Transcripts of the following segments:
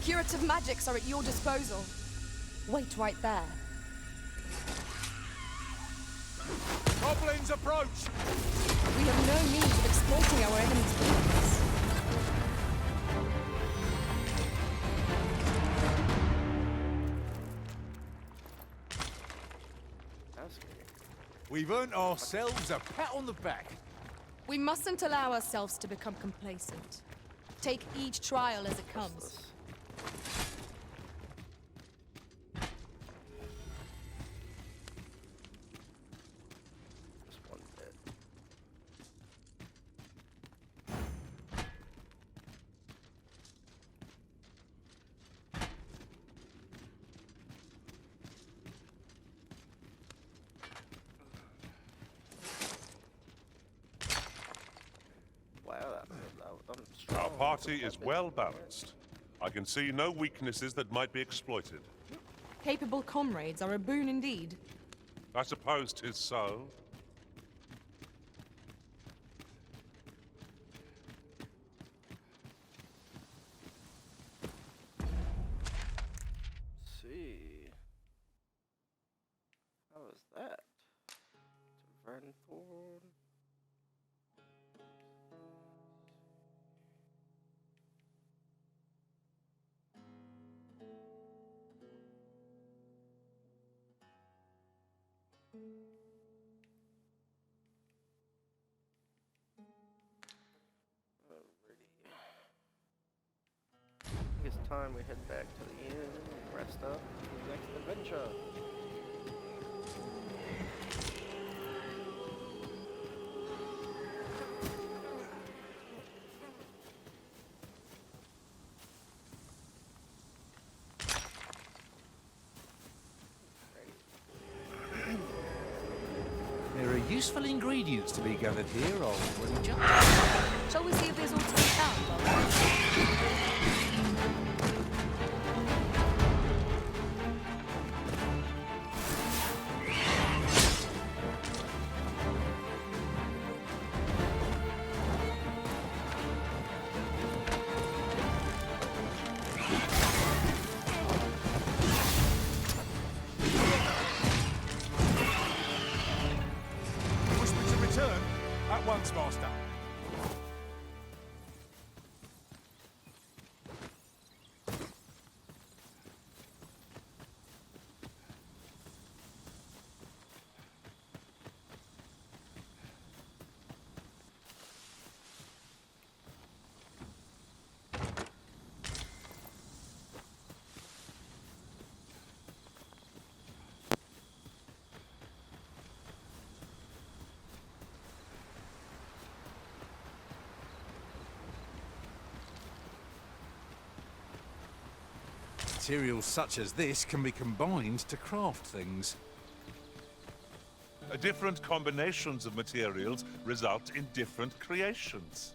Curative magics are at your disposal. Wait right there. Goblins approach! We have no means of exploiting our enemy's weakness. We've earned ourselves a pat on the back. We mustn't allow ourselves to become complacent. Take each trial as it comes. Just one bit. Wow, I'm strong. Our party is well balanced. I can see no weaknesses that might be exploited. Capable comrades are a boon indeed. I suppose 'tis so. See. How was that? Tavernthorn. I think it's time we head back to the inn and rest up for the next adventure. There are useful ingredients to be gathered here, old Ranger. Shall we see if there's all to be found, Doctor? You wish me to return? At once, Master. Materials such as this can be combined to craft things. Different combinations of materials result in different creations.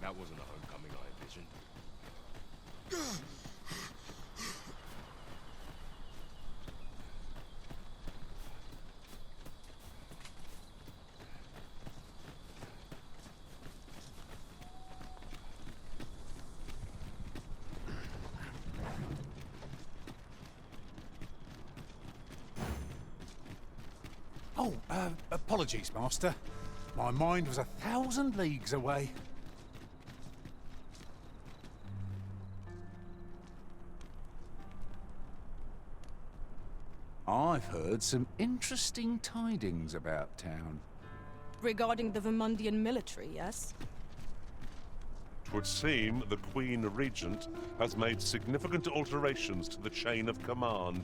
That wasn't a homecoming I envisioned. Oh, apologies, Master. My mind was 1,000 leagues away. I've heard some interesting tidings about town. Regarding the Vermundian military, yes? 'Twould seem the Queen Regent has made significant alterations to the chain of command.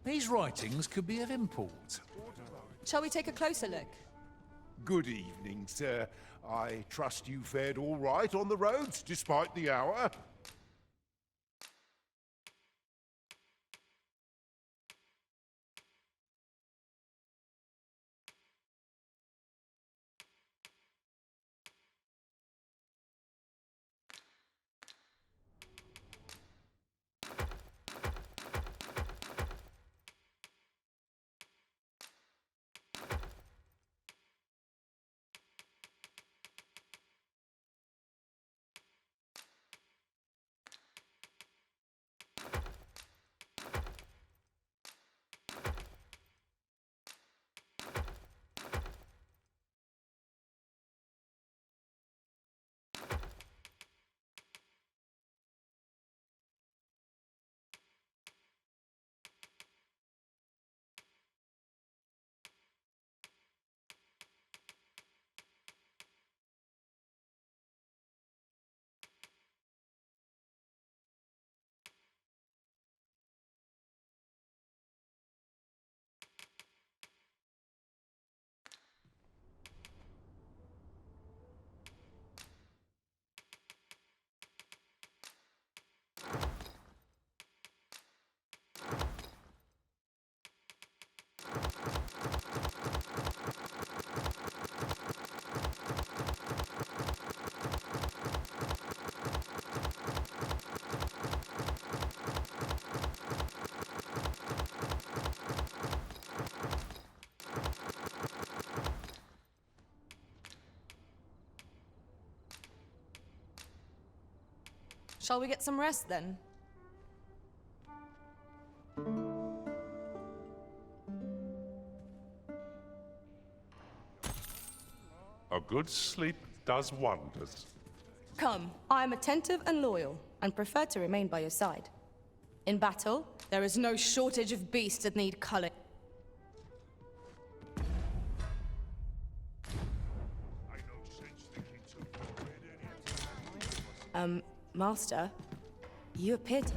These writings could be of import. Shall we take a closer look? Good evening, sir. I trust you fared all right on the roads, despite the hour. Shall we get some rest then? A good sleep does wonders. Come, I am attentive and loyal, and prefer to remain by your side. In battle, there is no shortage of beasts that need culling. Master, you appeared.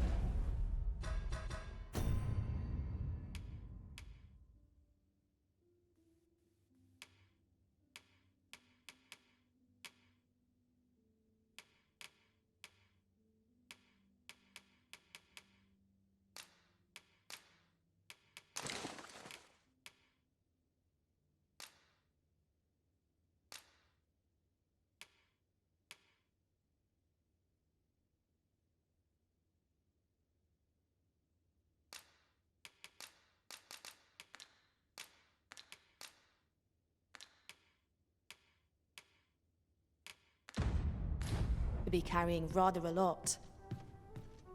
To be carrying rather a lot.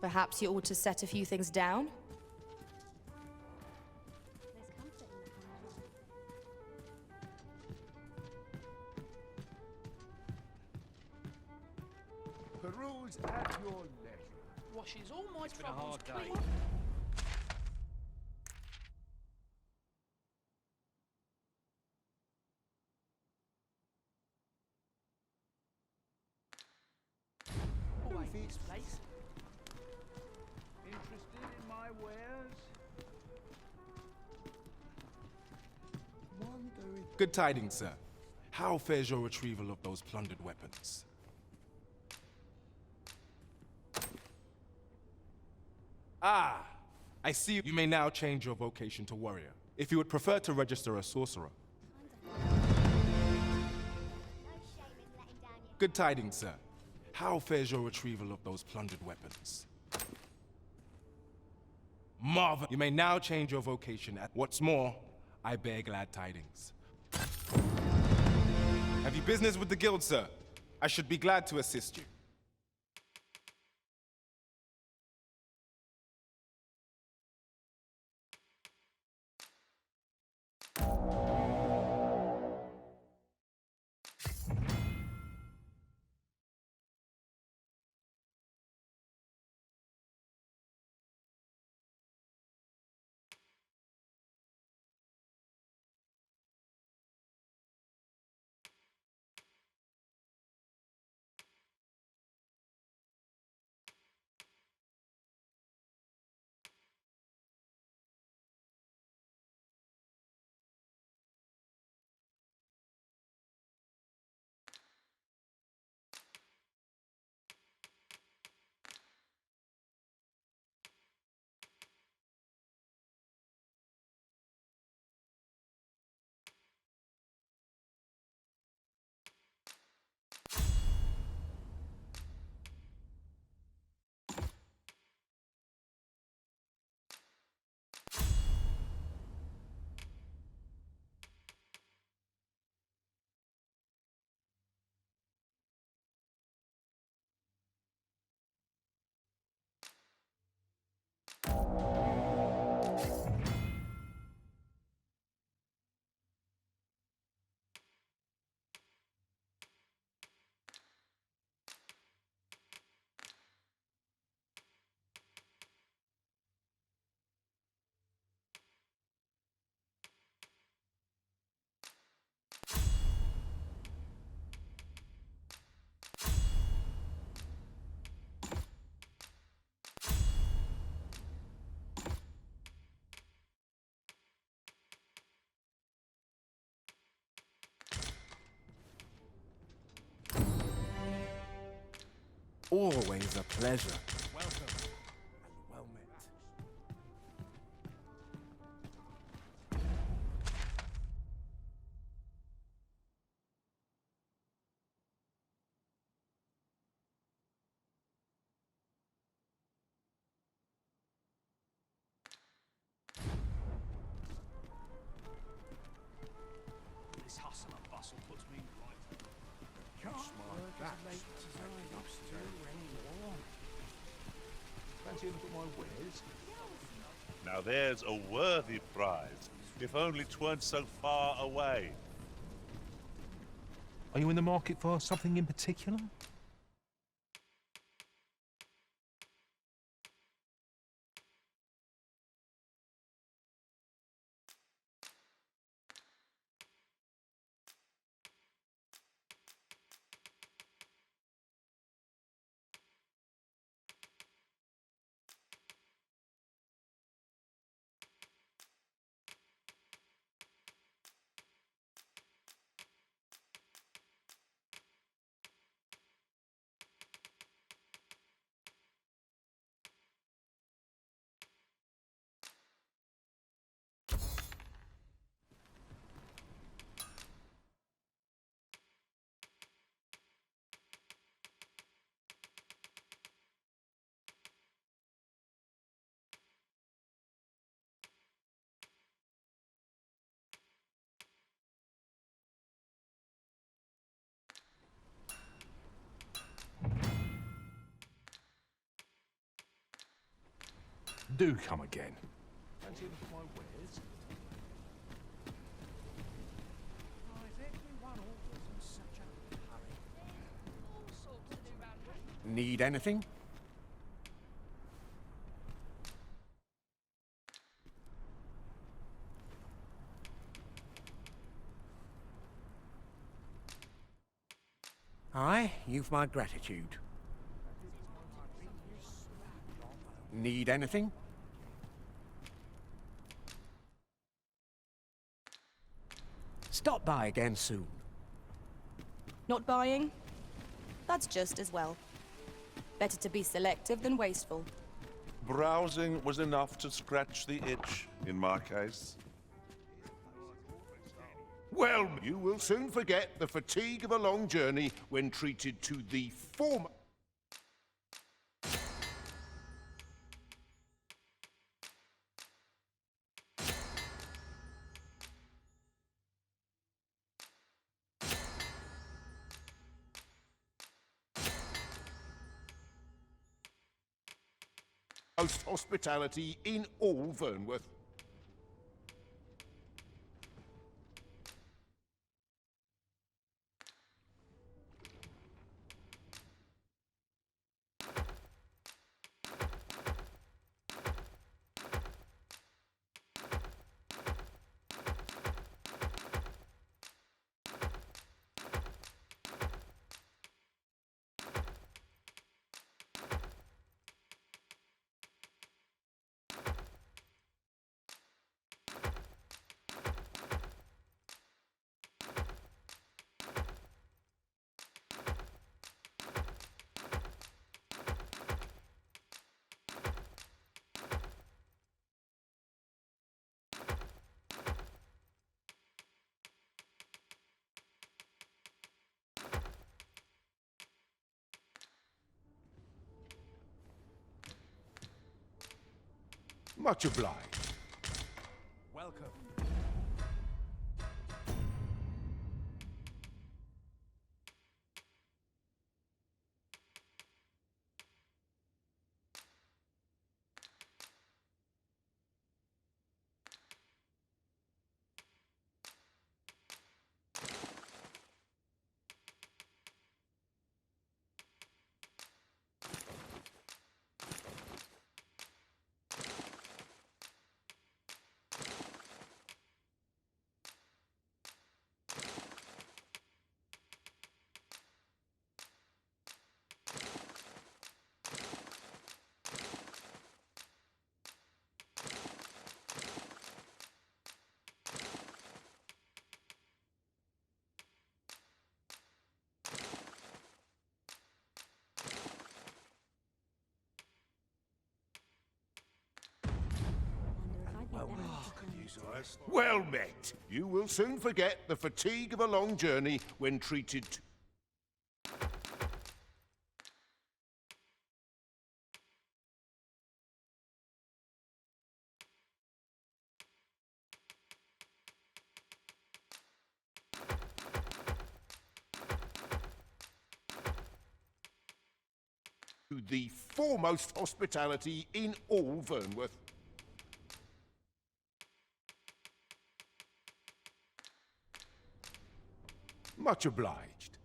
Perhaps you ought to set a few things down? Peruse at your leisure. Washes all my It's been a troubles hard day. clean. Oh, I hate this place. Interested in my wares? Good tidings, sir. How fares your retrieval of those plundered weapons? Ah! I see you may now change your vocation to warrior. If you would prefer to register a sorcerer. Good tidings, sir. How fares your retrieval of those plundered weapons? Marvel! You may now change your vocation at what's more, I bear glad tidings. Have you business with the guild, sir? I should be glad to assist you. Always a pleasure. Welcome and well met. This hustle and bustle puts me right. Fancy a look at my wares? Now there's a worthy prize, if only 'tweren't so far away. Are you in the market for something in particular? Do come again. Fancy a look at my wares? Why is everyone always in such a hurry? All sorts to do round here. Need anything? Aye, you've my gratitude. Need anything? Stop by again soon. Not buying? That's just as well. Better to be selective than wasteful. Browsing was enough to scratch the itch, in my case. Well, you will soon forget the fatigue of a long journey when treated to the former. Most hospitality in all Vernworth. Much obliged. Welcome. Well met. You will soon forget the fatigue of a long journey when treated to the foremost hospitality in all Vernworth. Much obliged.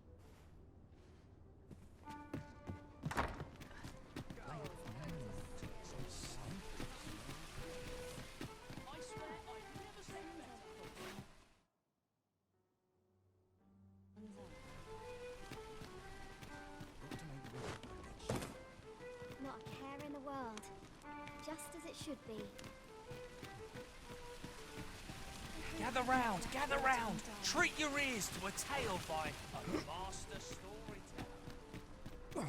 Not a care in the world. Just as it should be. Gather round, gather round. Treat your ears to a tale by a master storyteller.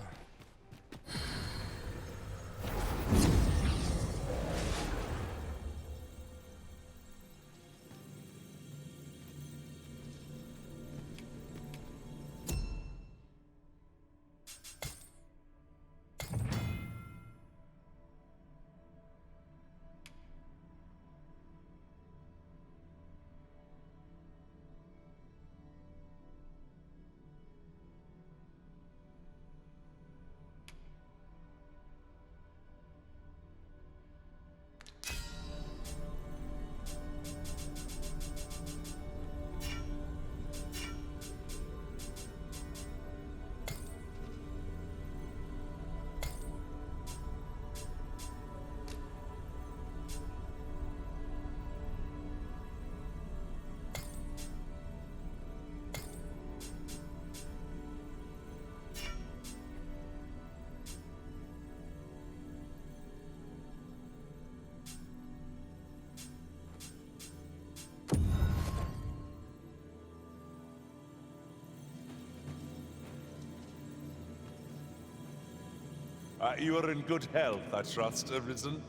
You are in good health, I trust, Arisen.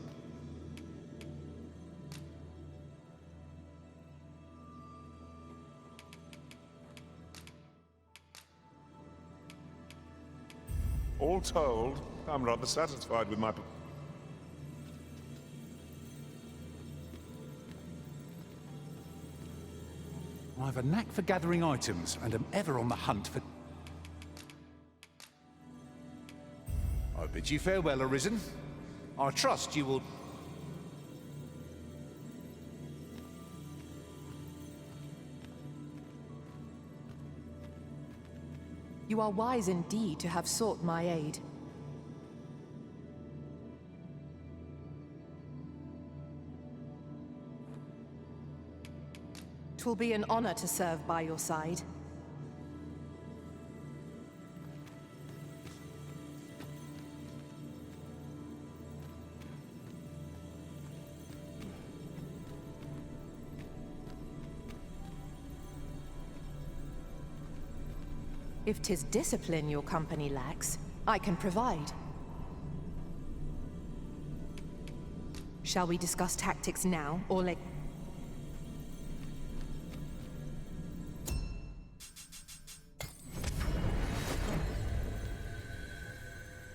All told, I'm rather satisfied with my... I have a knack for gathering items and am ever on the hunt for... I bid you farewell, Arisen. I trust you will... You are wise indeed to have sought my aid. 'Twill be an honor to serve by your side. If 'tis discipline your company lacks, I can provide. Shall we discuss tactics now, or later?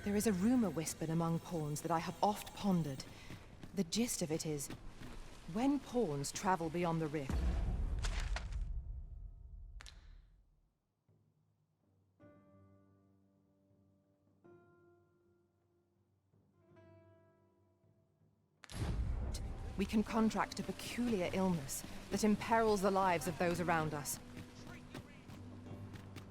There is a rumor whispered among pawns that I have oft pondered. The gist of it is, when pawns travel beyond the rift, we can contract a peculiar illness that imperils the lives of those around us.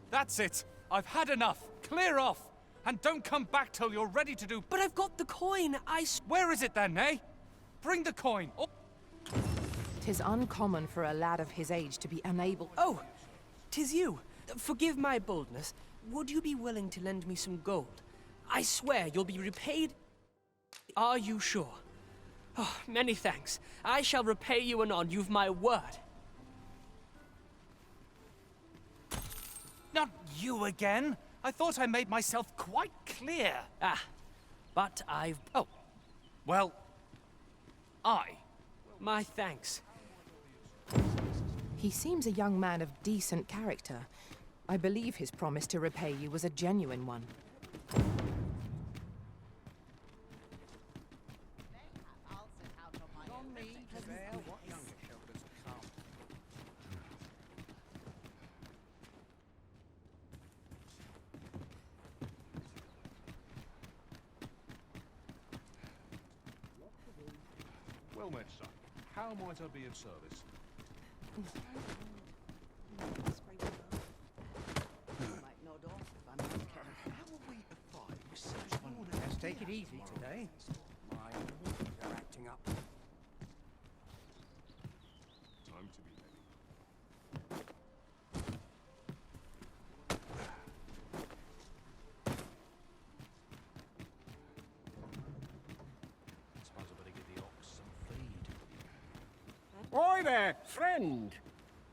That's it. I've had enough. Clear off. And don't come back till you're ready to do... But I've got the coin, Where is it then, eh? Bring the coin. Oh. 'Tis uncommon for a lad of his age to be unable... Oh, 'tis you. Forgive my boldness. Would you be willing to lend me some gold? I swear you'll be repaid... Are you sure? Oh, many thanks. I shall repay you anon, you've my word. Not you again. I thought I made myself quite clear. Ah, but I've... Oh, well, I... My thanks. He seems a young man of decent character. I believe his promise to repay you was a genuine one. Well met, son. How might I be of service? Let's take it easy today. My knees are acting up. Time to be ready. Suppose I better give the ox some feed. Oi there, friend!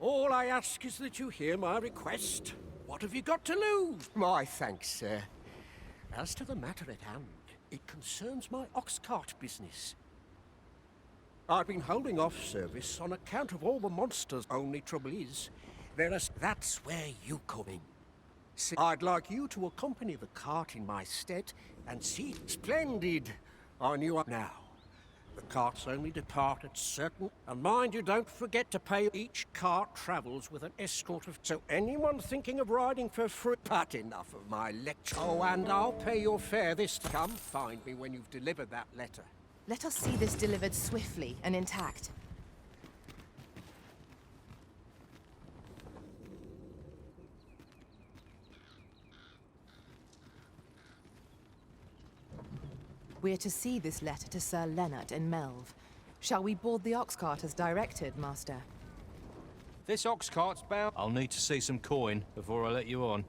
All I ask is that you hear my request. What have you got to lose? My thanks, sir. As to the matter at hand, it concerns my ox cart business. I've been holding off service on account of all the monsters. Only trouble is, that's where you come in. See, I'd like you to accompany the cart in my stead and see. Splendid! I knew up now. The carts only depart at certain... And mind you, don't forget to pay. Each cart travels with an escort of... So anyone thinking of riding for free... But enough of my lecture. Oh, and I'll pay your fare this time. Come find me when you've delivered that letter. Let us see this delivered swiftly and intact. We're to see this letter to Sir Leonard in Melve. Shall we board the ox cart as directed, Master? This ox cart's bound. I'll need to see some coin before I let you on.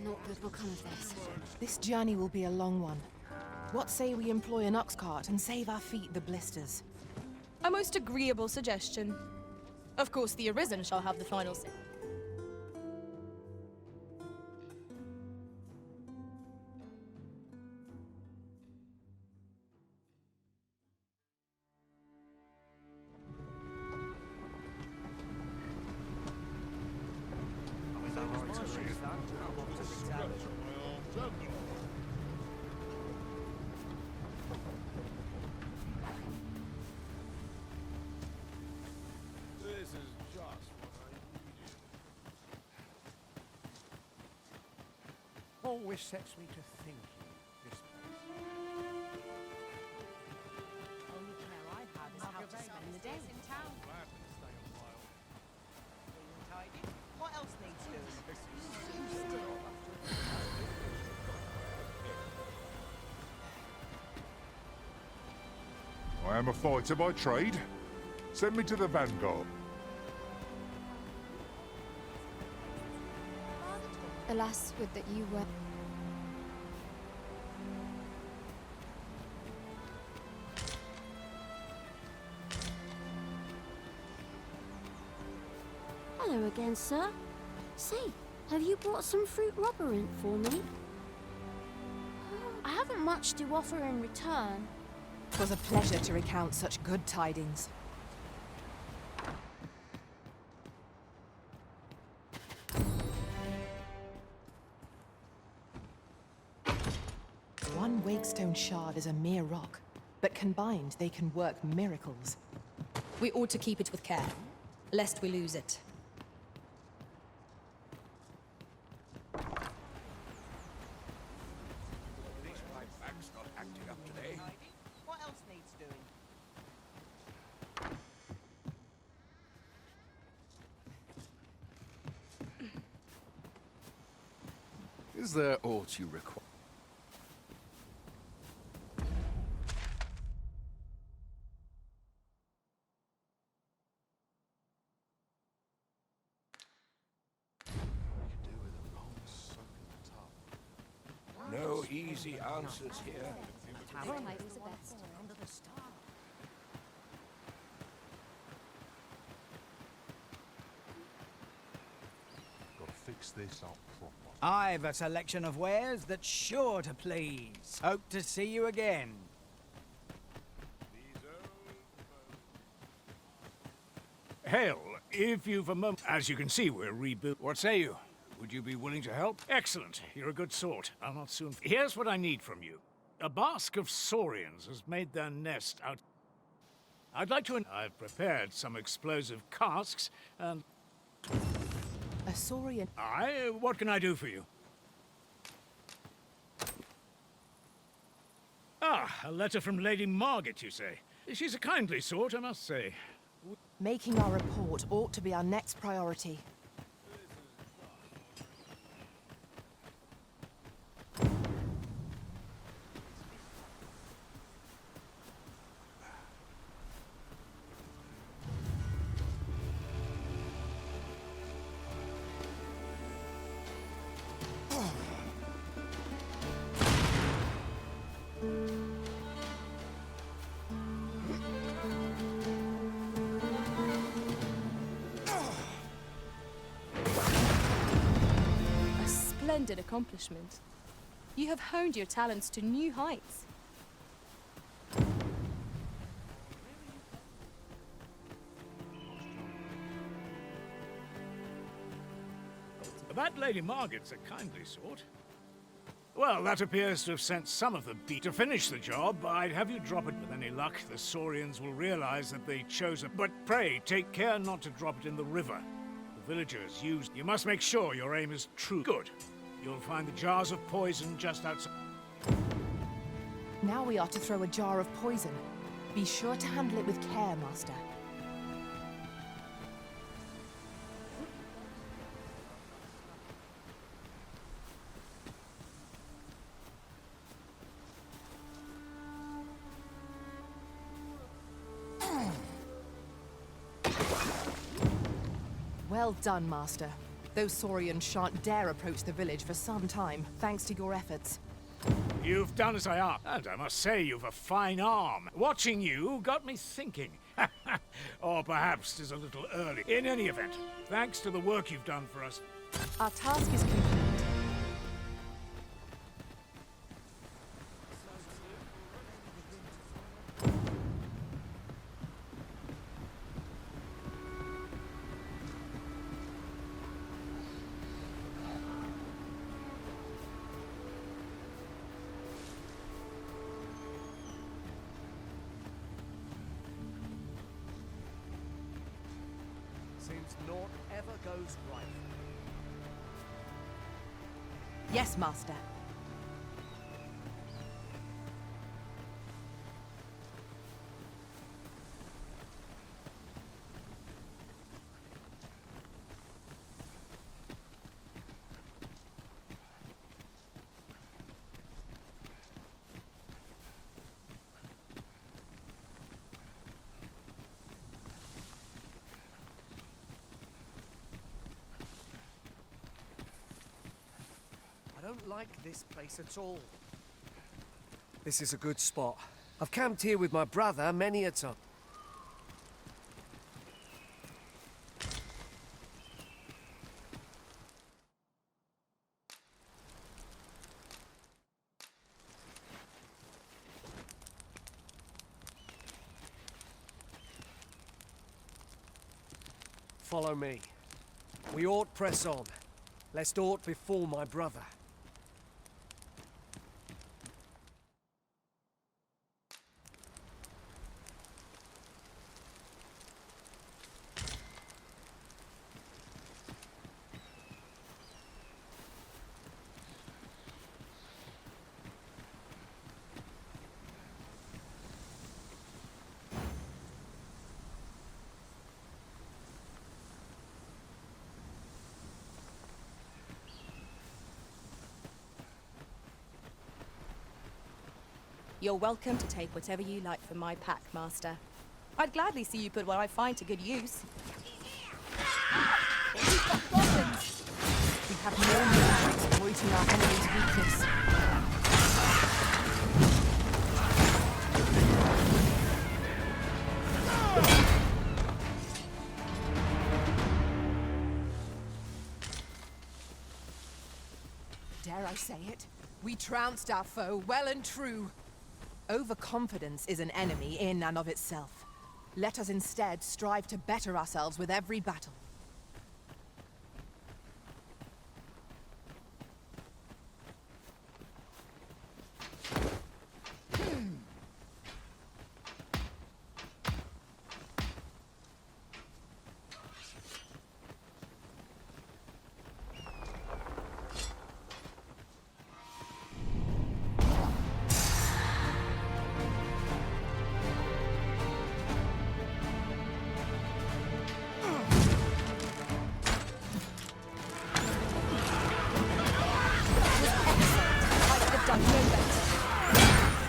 Not good will come of this. This journey will be a long one. What say we employ an ox cart and save our feet the blisters? A most agreeable suggestion. Of course, the Arisen shall have the final say. This is just what I needed. Always sets me to thinking, this place. Only care I have is how to spend the day in town. Glad to stay a while. What else needs doing? I am a fighter by trade. Send me to the Vanguard. Alas, would that you were... Hello again, sir. Say, have you brought some fruit rubberint for me? I haven't much to offer in return. 'Twas a pleasure to recount such good tidings. One wakestone shard is a mere rock, but combined they can work miracles. We ought to keep it with care, lest we lose it. These pipe bags not acting up today. What else needs doing? Is there aught you require? No easy answers here. Our titles are best. Under the star. Gotta fix this up proper. I've a selection of wares that's sure to please. Hope to see you again. These Hail, if you've a moment. As you can see, we're rebuilt. What say you? Would you be willing to help? Excellent. You're a good sort. I'll not soon. Here's what I need from you. A basque of saurians has made their nest out. I'd like to. I've prepared some explosive casks and. A saurian. Aye, what can I do for you? Ah, a letter from Lady Margaret, you say? She's a kindly sort, I must say. Making our report ought to be our next priority. Splendid accomplishment. You have honed your talents to new heights. That Lady Margaret's a kindly sort. Well, that appears to have sent some of the beat. To finish the job, I'd have you drop it. With any luck, the Saurians will realize that they chose it. But pray, take care not to drop it in the river. The villagers used. You must make sure your aim is true. Good. You'll find the jars of poison just outside. Now we are to throw a jar of poison. Be sure to handle it with care, Master. Well done, Master. Those Saurians shan't dare approach the village for some time, thanks to your efforts. You've done as I asked, and I must say you've a fine arm. Watching you got me thinking. Or perhaps 'tis a little early. In any event, thanks to the work you've done for us. Our task is complete. Seems naught ever goes right. Yes, Master. I don't like this place at all. This is a good spot. I've camped here with my brother many a time. Follow me. We ought press on, lest aught befall my brother. You're welcome to take whatever you like from my pack, Master. I'd gladly see you put what I find to good use. We've got problems! We have no need of exploiting our enemy's weakness. Dare I say it? We trounced our foe well and true. Overconfidence is an enemy in and of itself. Let us instead strive to better ourselves with every battle.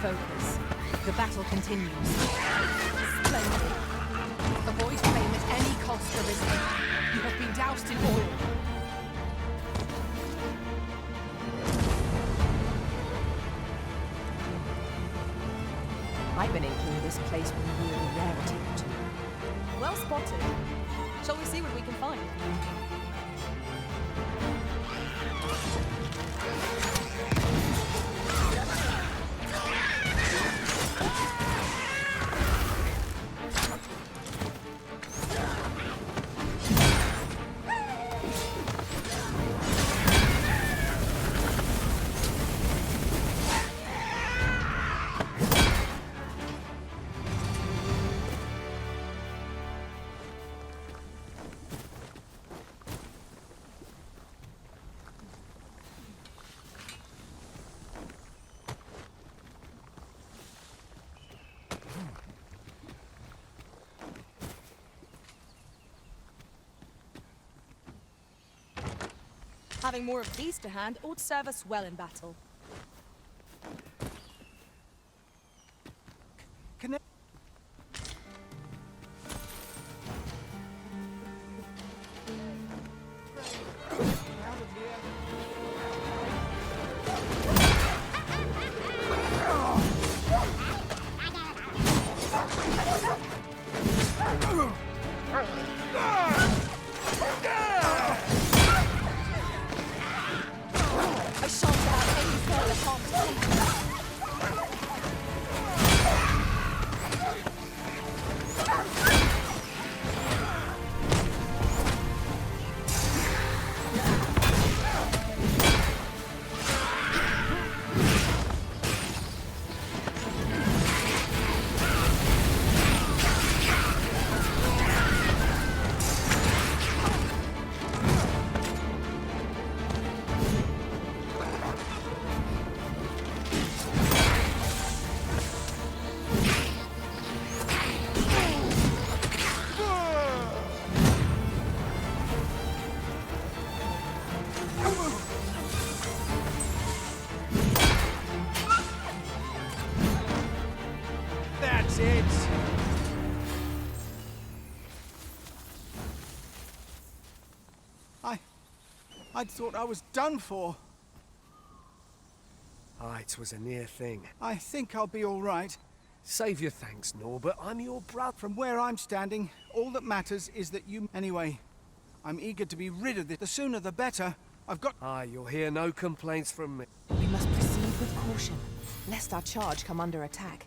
Focus. The battle continues. Splendid. Avoid flame at any cost, Arisen. You have been doused in oil. I've been inking this place with a real rarity or two. Well spotted. Shall we see what we can find? Having more of these to hand ought to serve us well in battle. I shan't allow any further harm to come to us. That's it. I'd thought I was done for. It was a near thing. I think I'll be all right. Save your thanks, Norbert. I'm your brother. From where I'm standing, all that matters is that you... Anyway, I'm eager to be rid of this. The sooner the better. I've got... You'll hear no complaints from me. We must proceed with caution, lest our charge come under attack.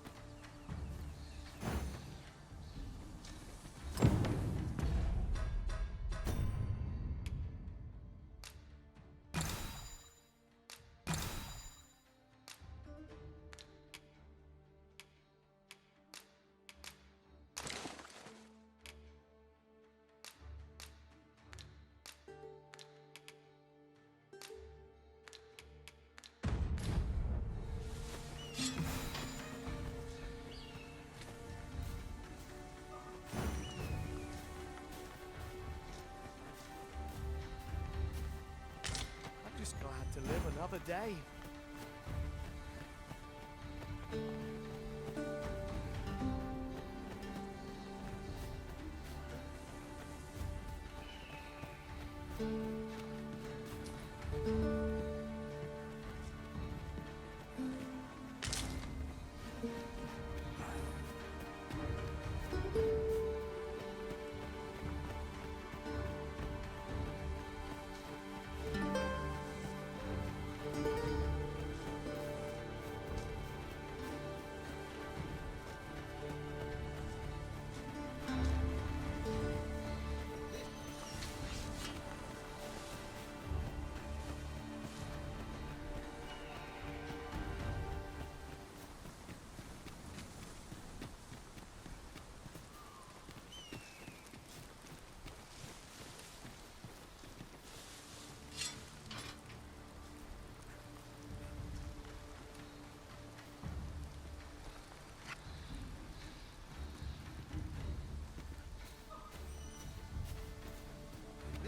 Just glad to live another day.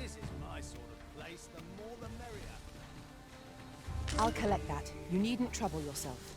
This is my sort of place. The more the merrier. I'll collect that. You needn't trouble yourself.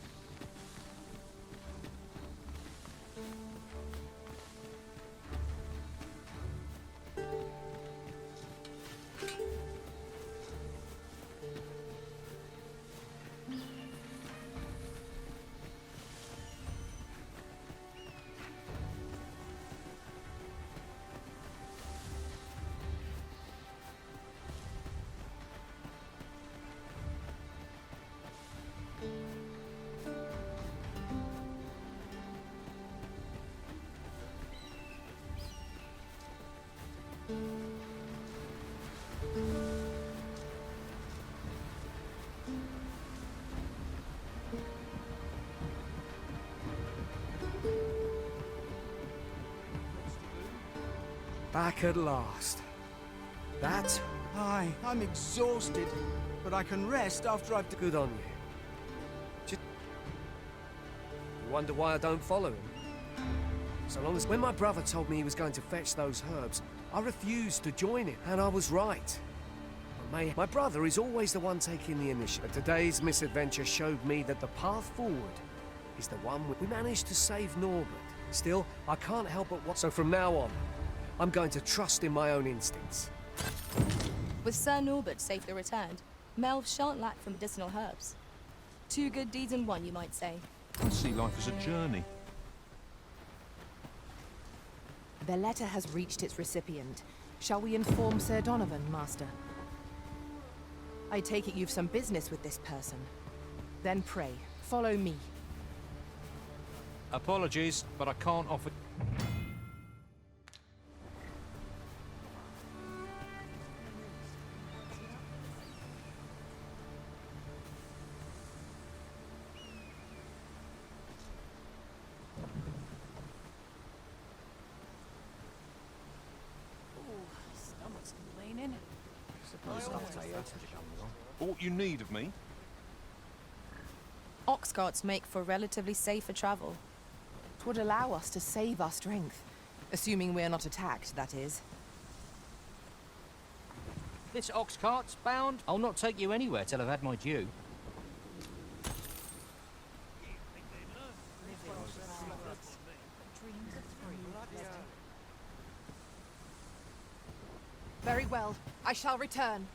Back at last. That? Aye, I'm exhausted, but I can rest after I've... Good on you. Just... You wonder why I don't follow him? So long as... When my brother told me he was going to fetch those herbs, I refused to join him, and I was right. But my brother is always the one taking the initiative. But today's misadventure showed me that the path forward is the one we managed to save Norbert. Still, I can't help but what... So from now on, I'm going to trust in my own instincts. With Sir Norbert safely returned, Melves shan't lack for medicinal herbs. 2 good deeds in one, you might say. I see life as a journey. The letter has reached its recipient. Shall we inform Sir Donovan, Master? I take it you've some business with this person. Then pray, follow me. Apologies, but I can't offer... Stomach's complaining. Aught you need of me? Ox carts make for relatively safer travel. It would allow us to save our strength. Assuming we're not attacked, that is. This ox cart's bound. I'll not take you anywhere till I've had my due. Very well. I shall return.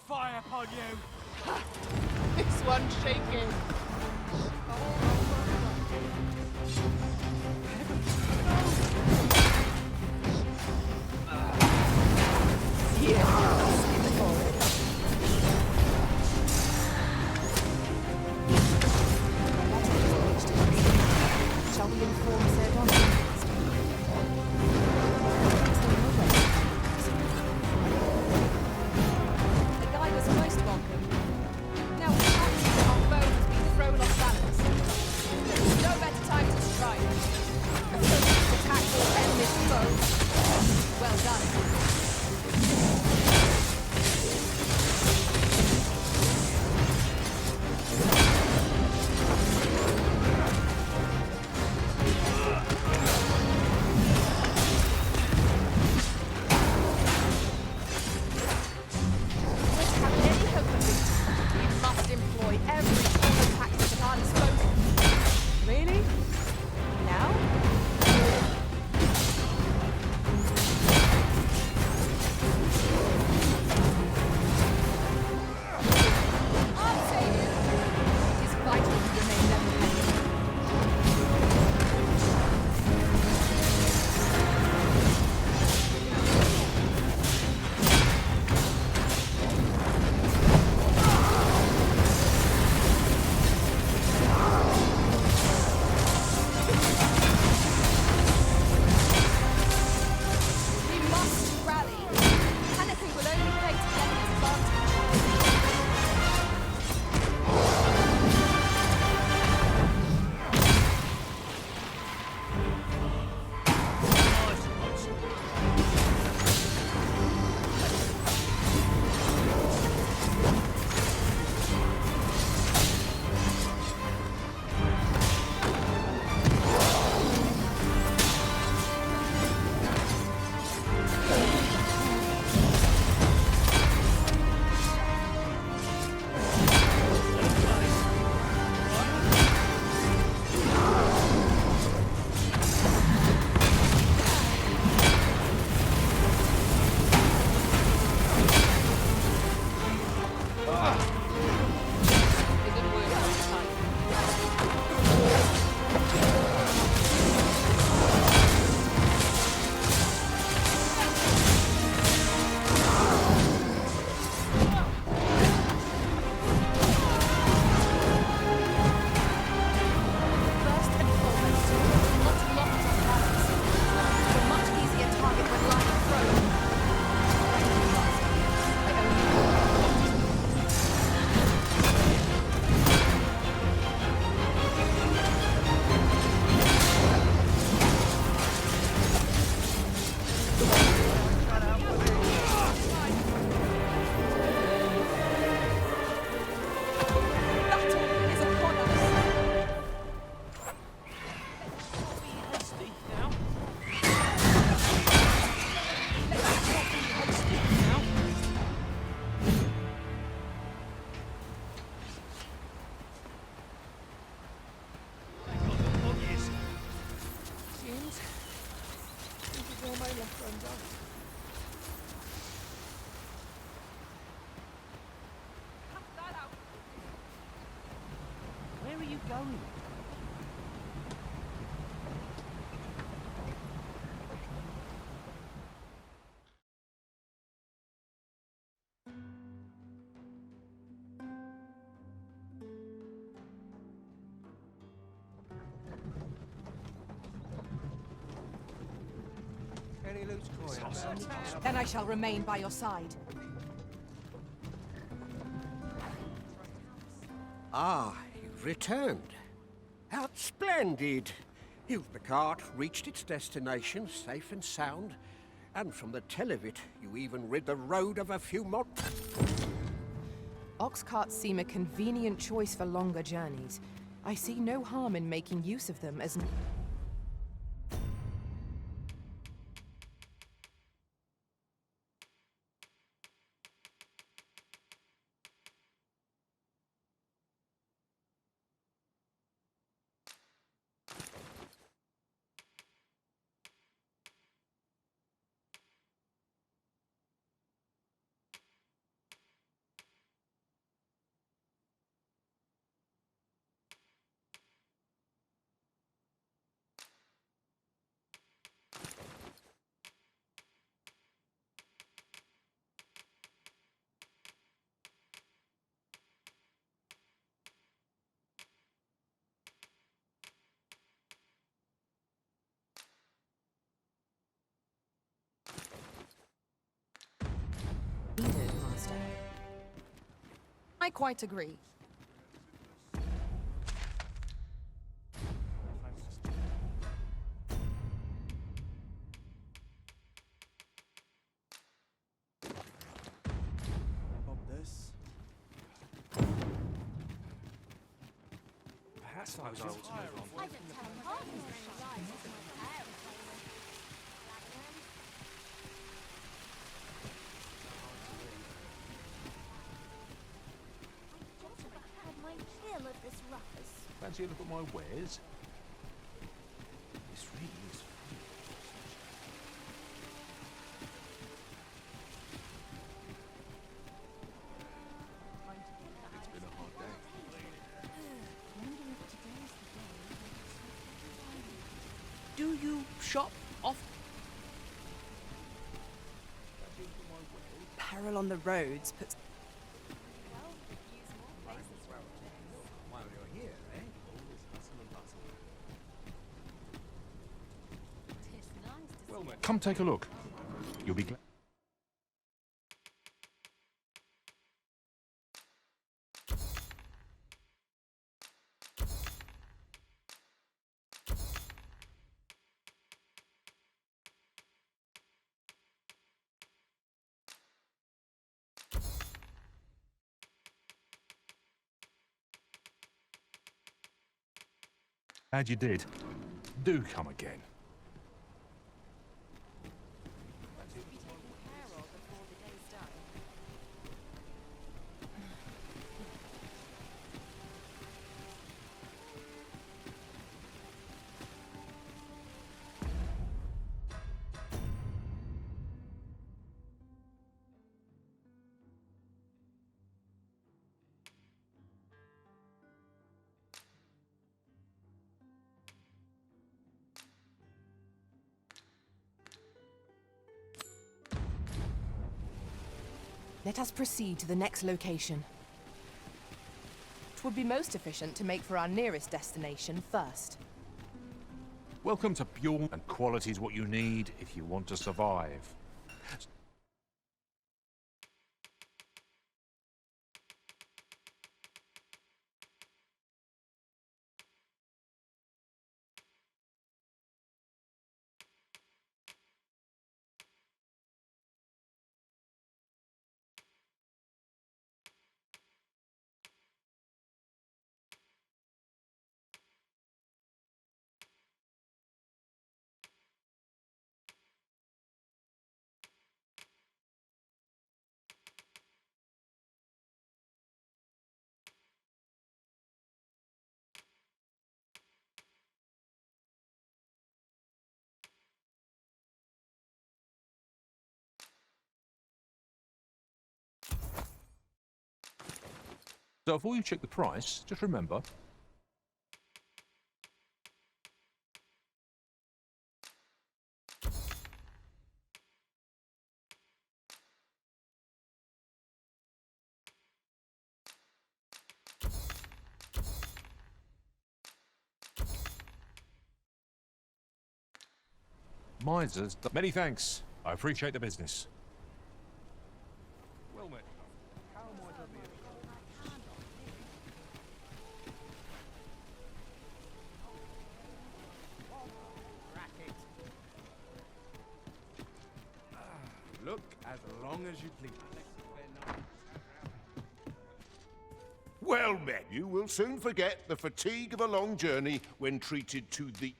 Fire upon you! This one's shaking. Shall we inform Sir Donovan? The guide was most welcome. Now, our bow has been thrown off balance. Isn't worth our time. First and foremost, not locked on balance. You're a much easier target when lying prone. I only Battle is upon us. Hasty now. Where are you going? Any loose coin? Then I shall remain by your side. Ah, you've returned. How splendid! The cart reached its destination safe and sound, and from the tell of it, you even rid the road of a few Ox carts seem a convenient choice for longer journeys. I see no harm in making use of them as... Master. I quite agree. Perhaps I was able to move on. Had my fill of this ruckus. Fancy a look at my wares? This really is It's been a hard day. Do you shop off? Peril on the roads puts... While you're here, eh? All this hustle and bustle. Well, come take a look. You'll be glad. Glad you did. Do come again. Let us proceed to the next location. It would be most efficient to make for our nearest destination first. Welcome to Bjorn, and quality is what you need if you want to survive. So before you check the price, just remember, misers. Many thanks. I appreciate the business. Well met. How might I be of Look as long as you please. Well met. You will soon forget the fatigue of a long journey when treated to the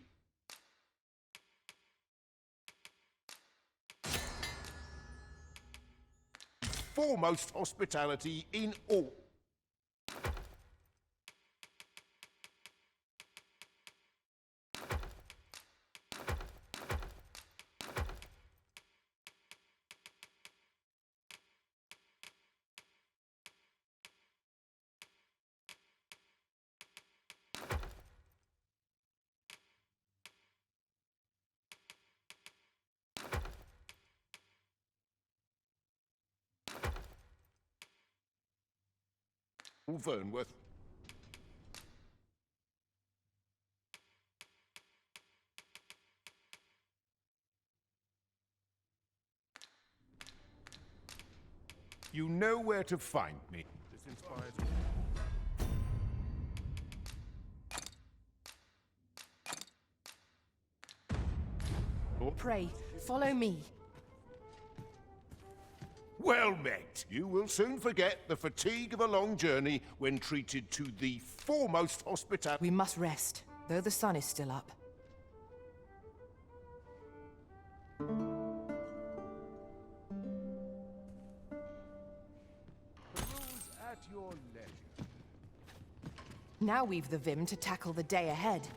foremost hospitality in all. Vernworth. You know where to find me. This inspires me. Pray, follow me. Well met. You will soon forget the fatigue of a long journey when treated to the foremost hospitality. We must rest, though the sun is still up. At your leisure. Now we've the vim to tackle the day ahead.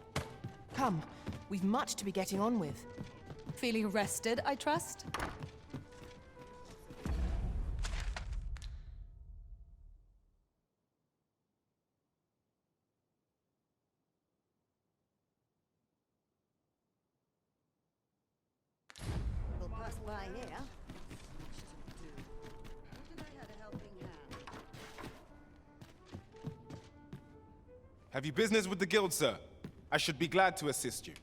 Come, we've much to be getting on with. Feeling rested, I trust? We'll pass by here. Did I have a helping hand? Have you business with the guild, sir? I should be glad to assist you.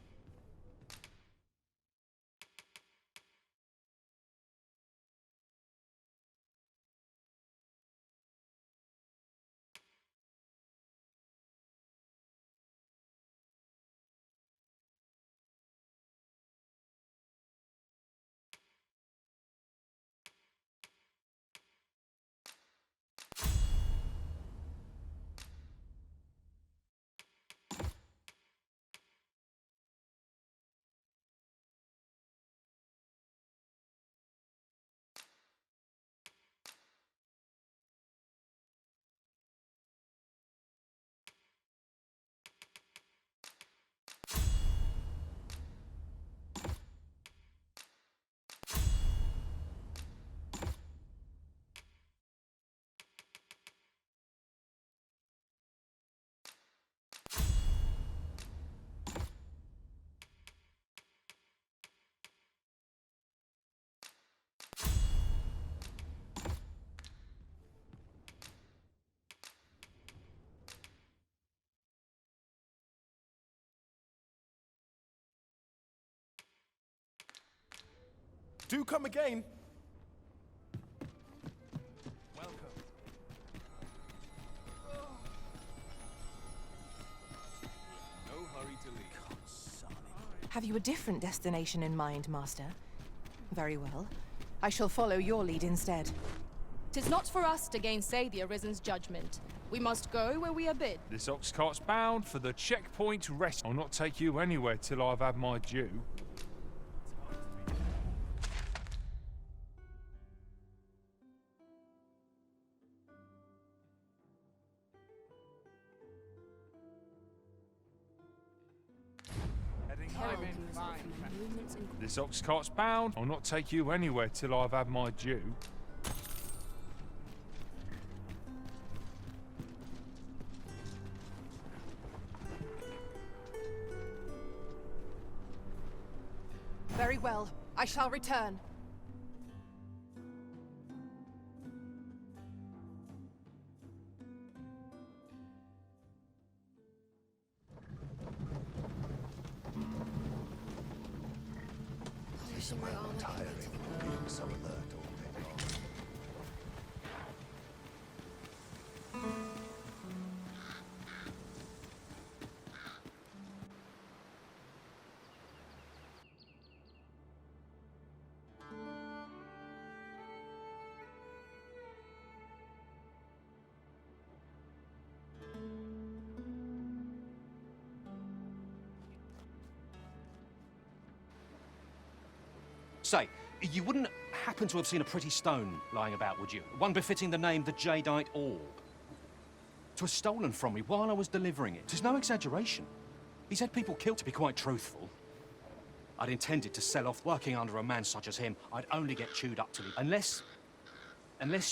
Do come again. Welcome. No hurry to leave. Have you a different destination in mind, Master? Very well. I shall follow your lead instead. 'Tis not for us to gainsay the Arisen's judgment. We must go where we are bid. This ox cart's bound for the checkpoint rest. I'll not take you anywhere till I've had my due. This ox cart's bound. I'll not take you anywhere till I've had my due. Very well. I shall return. It's a man tiring of being so alert all day long. Say, you wouldn't happen to have seen a pretty stone lying about, would you? One befitting the name the Jadeite Orb. 'Twas stolen from me while I was delivering it. 'Tis no exaggeration. He's had people killed, to be quite truthful. I'd intended to sell off. Working under a man such as him, I'd only get chewed up till he... Unless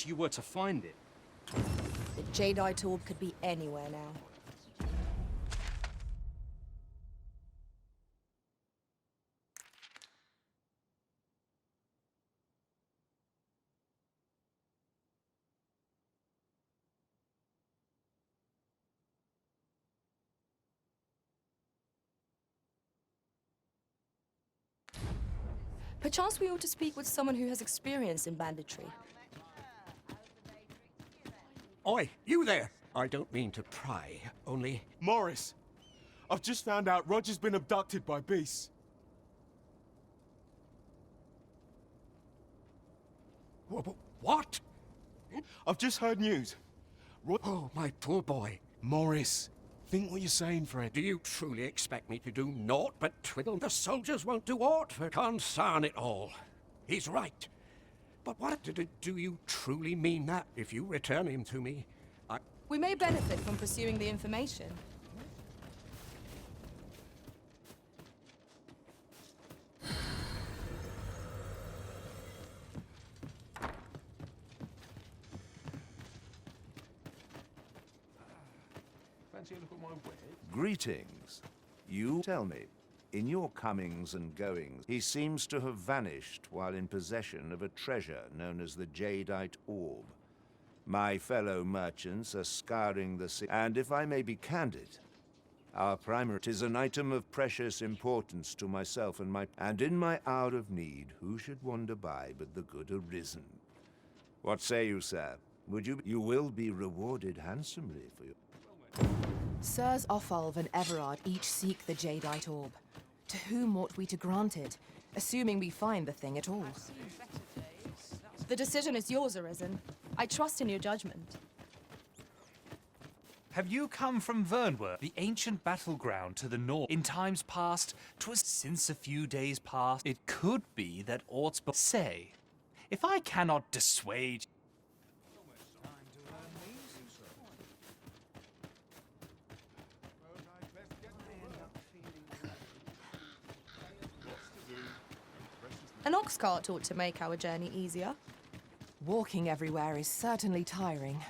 you were to find it. The Jadeite Orb could be anywhere now. Perchance we ought to speak with someone who has experience in banditry. Oi, you there! I don't mean to pry, only... Morris, I've just found out Roger's been abducted by beasts. What? I've just heard news. Oh, my poor boy. Morris, think what you're saying, Fred. Do you truly expect me to do naught but twiddle? The soldiers won't do aught for concern it all. He's right. But what do you truly mean that? If you return him to me, We may benefit from pursuing the information. Fancy a look at my wig? Greetings. You tell me, in your comings and goings, he seems to have vanished while in possession of a treasure known as the Jadeite Orb. My fellow merchants are scouring the sea, and if I may be candid, our primary is an item of precious importance to myself and in my hour of need, who should wander by but the good Arisen? What say you, sir? You will be rewarded handsomely for your... Sirs Offalv and Everard each seek the Jadeite Orb. To whom ought we to grant it, assuming we find the thing at all? The decision is yours, Arisen. I trust in your judgment. Have you come from Vernworth, the ancient battleground to the north? In times past, 'twas since a few days past. It could be that aught's but say, if I cannot dissuade. An ox cart ought to make our journey easier. Walking everywhere is certainly tiring.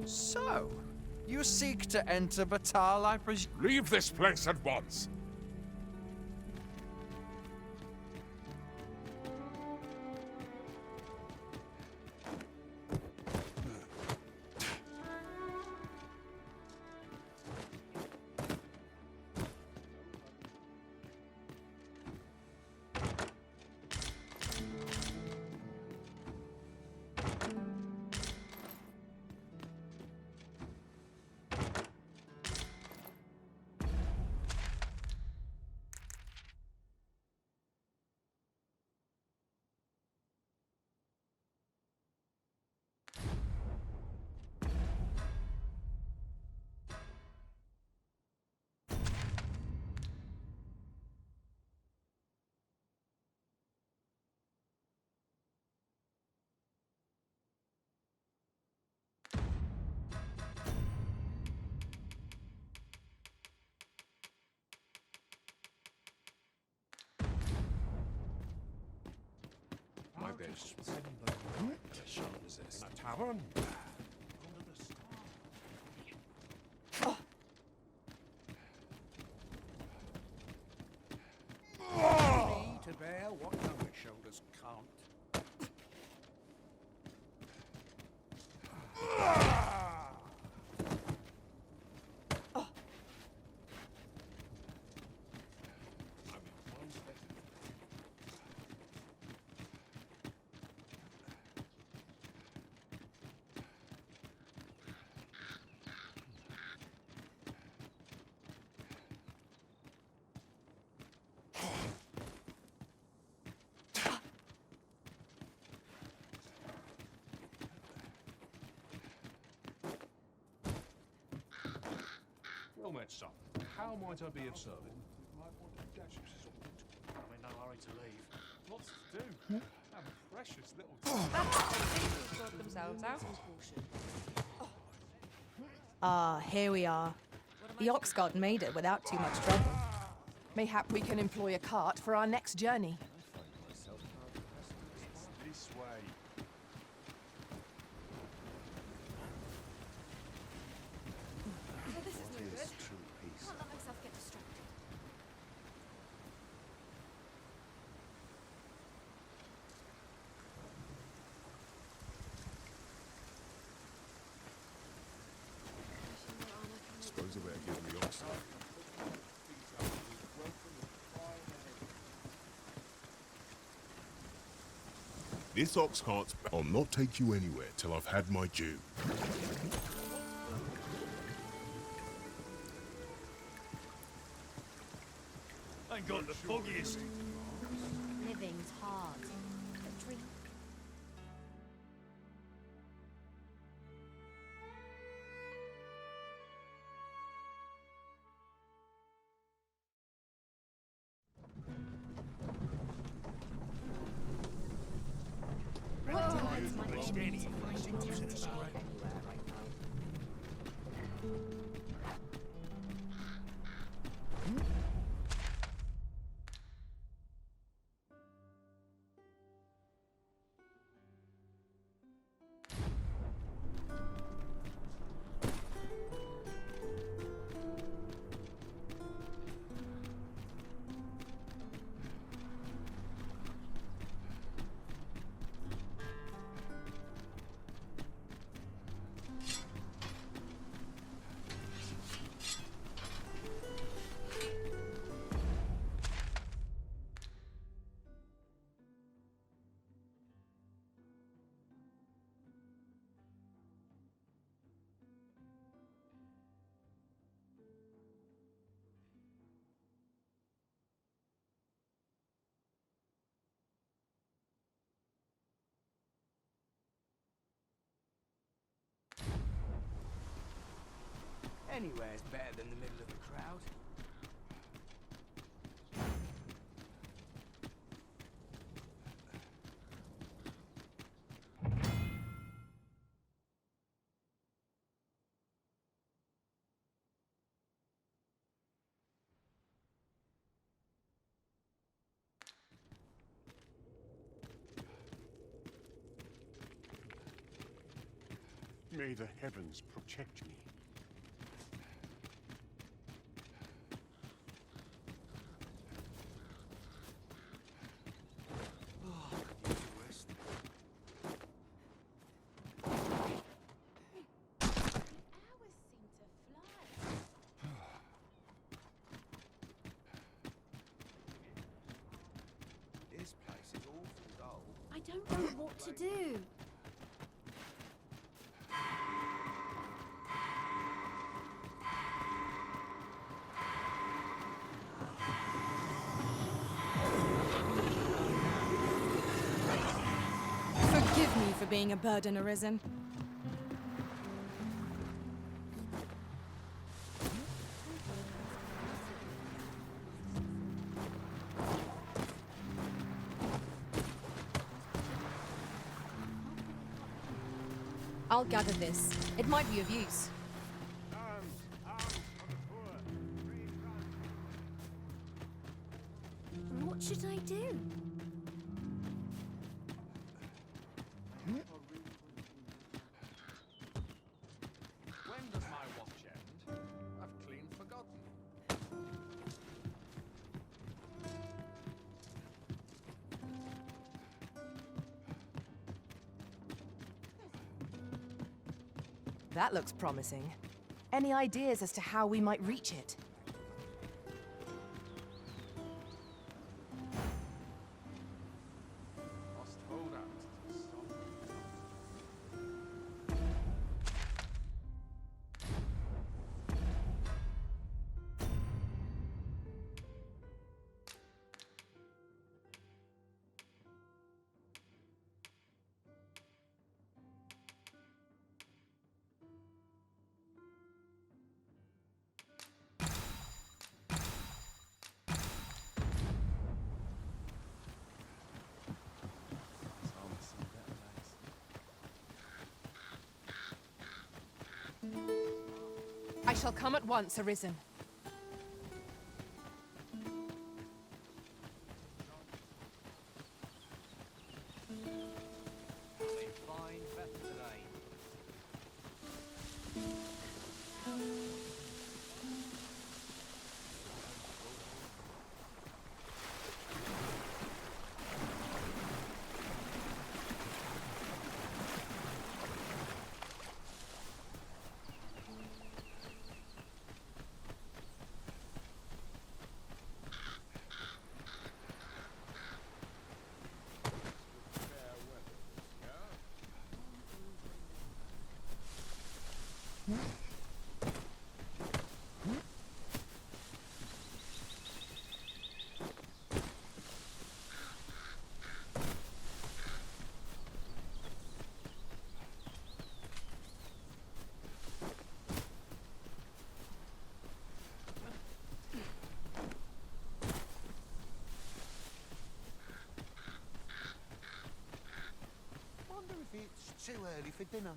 So, you seek to enter Batal, I presume? Leave this place at once! this. Shoulders this. A tavern. Me to bear what younger shoulders can't. Well met, son. How might I be of service? I'm in no hurry to leave. Lots to do. Have a precious little Sort themselves out. Ah, here we are. The ox god made it without too much trouble. Mayhap we can employ a cart for our next journey. This way. This is no good. True peace. Can't let myself get distracted. Suppose I better give him the ox. This ox cart's... I'll not take you anywhere till I've had my due. Ain't got the foggiest. Living's hard. A dream. Anywhere's better than the middle of the crowd. May the heavens protect me. This place is awful dull. I don't know what to do. Forgive me for being a burden arisen. I'll gather this. It might be of use. What should I do? That looks promising. Any ideas as to how we might reach it? I shall come at once, Arisen. Wonder if it's too early for dinner.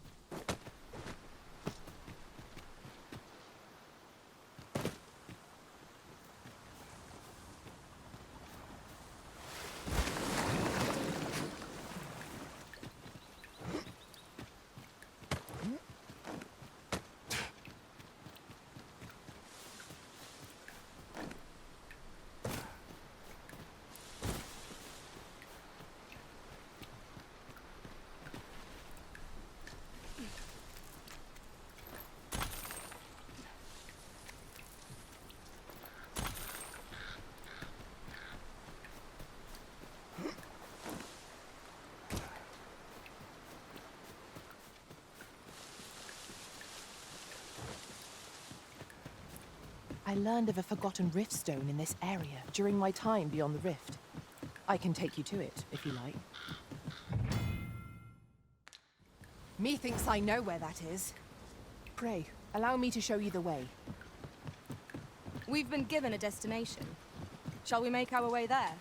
I learned of a forgotten rift stone in this area during my time beyond the rift. I can take you to it, if you like. Methinks I know where that is. Pray, allow me to show you the way. We've been given a destination. Shall we make our way there?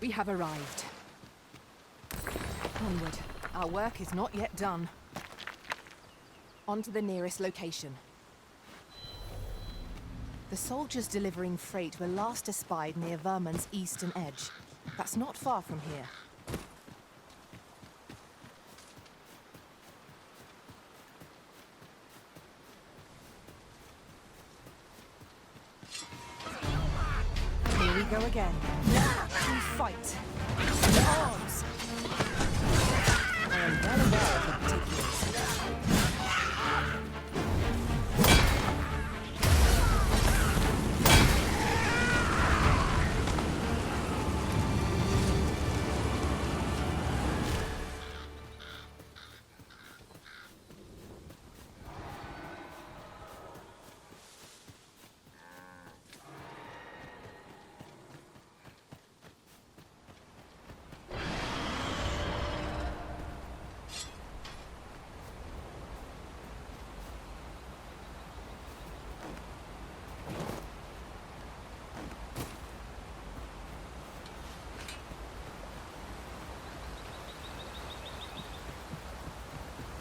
We have arrived. Onward. Our work is not yet done. On to the nearest location. The soldiers delivering freight were last espied near Vermund's eastern edge. That's not far from here. Here we go again. We fight. Arms! I am well aware of the particulars.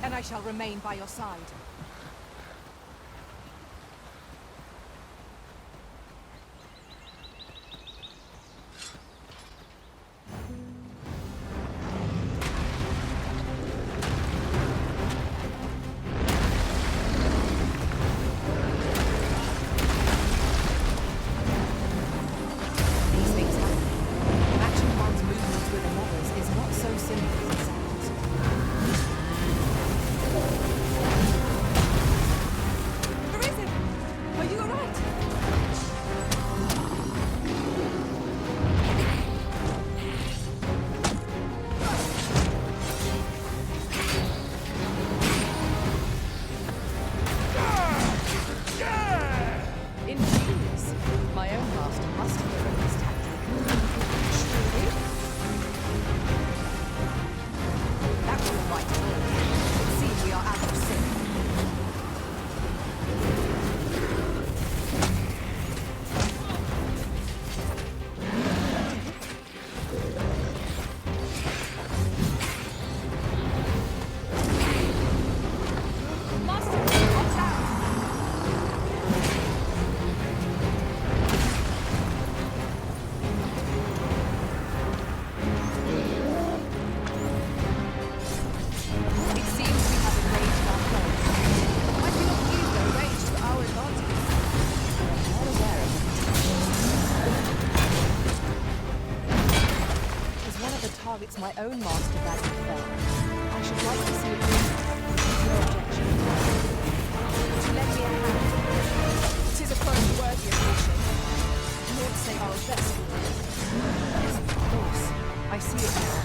And I shall remain by your side. These things happen. my own master badly fell. I should like to see it through. No objection. To lend me a hand. 'Tis a foe worthy of caution. Lord say our best for it. Yes, of course. I see it now.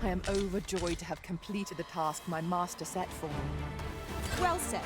I am overjoyed to have completed the task my master set for me. Well said.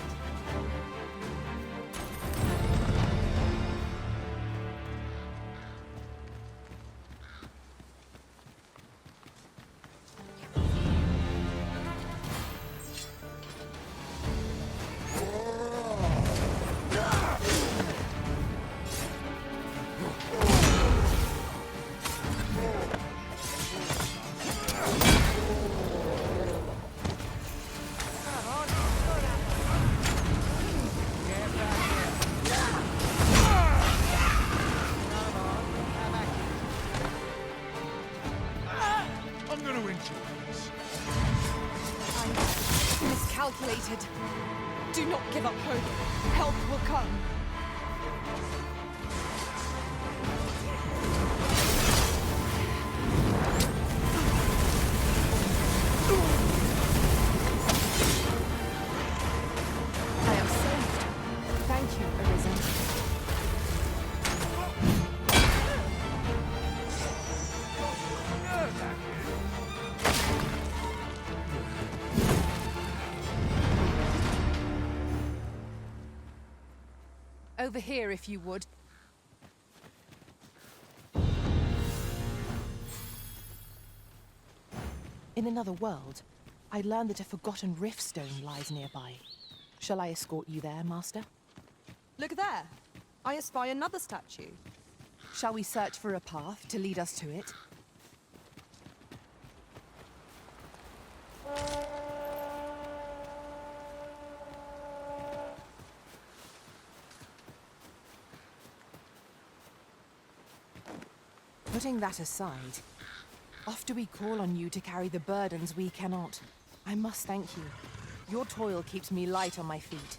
Miscalculated. Do not give up hope. Help will come. I am saved. Thank you, Arisen. Over here, if you would. In another world, I learned that a forgotten rift stone lies nearby. Shall I escort you there, Master? Look there. I espy another statue. Shall we search for a path to lead us to it? Putting that aside, oft do we call on you to carry the burdens we cannot. I must thank you. Your toil keeps me light on my feet.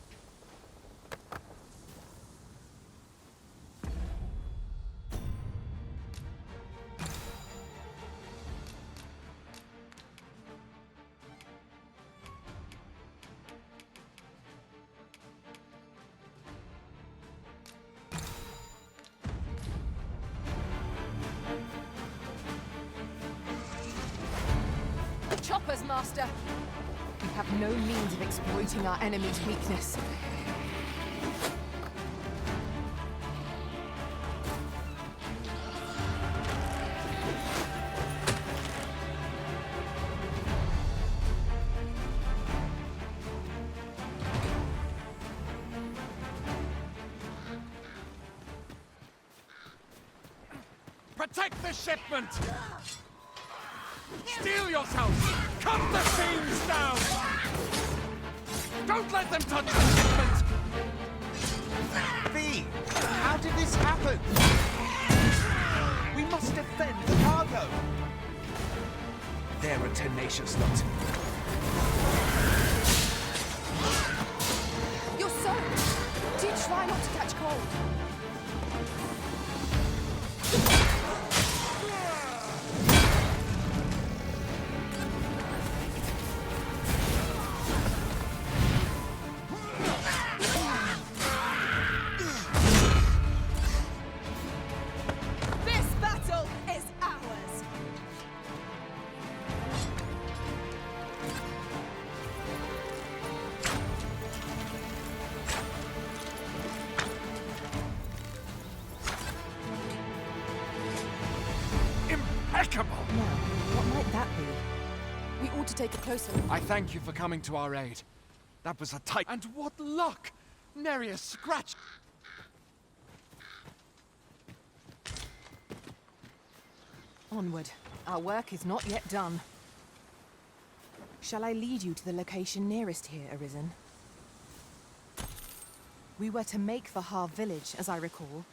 Choppers, Master! We have no means of exploiting our enemy's weakness. Protect the shipment! Steel yourselves! Cut the seams down! Don't let them touch the shipment! V! How did this happen? We must defend the cargo! They're a tenacious lot. You're soaked! Do try not to catch cold. Impeccable! Now, what might that be? We ought to take a closer look. I thank you for coming to our aid. That was a tight... And what luck! Nary a scratch! Onward. Our work is not yet done. Shall I lead you to the location nearest here, Arisen? We were to make for Har village, as I recall.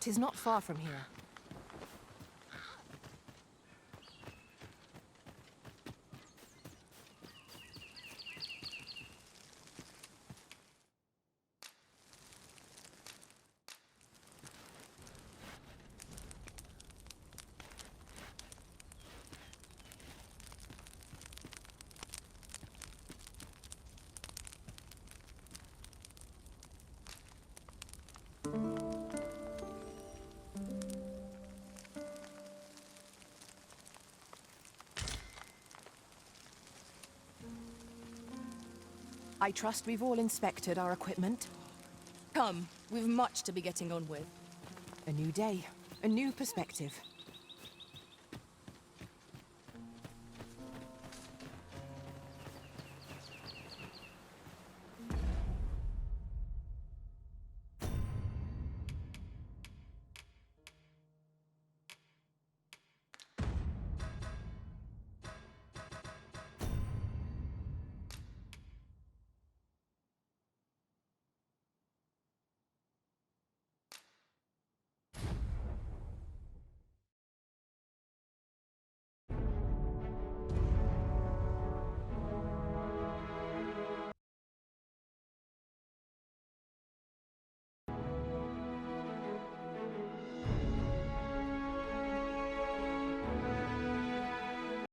'Tis not far from here. I trust we've all inspected our equipment. Come, we've much to be getting on with. A new day, a new perspective.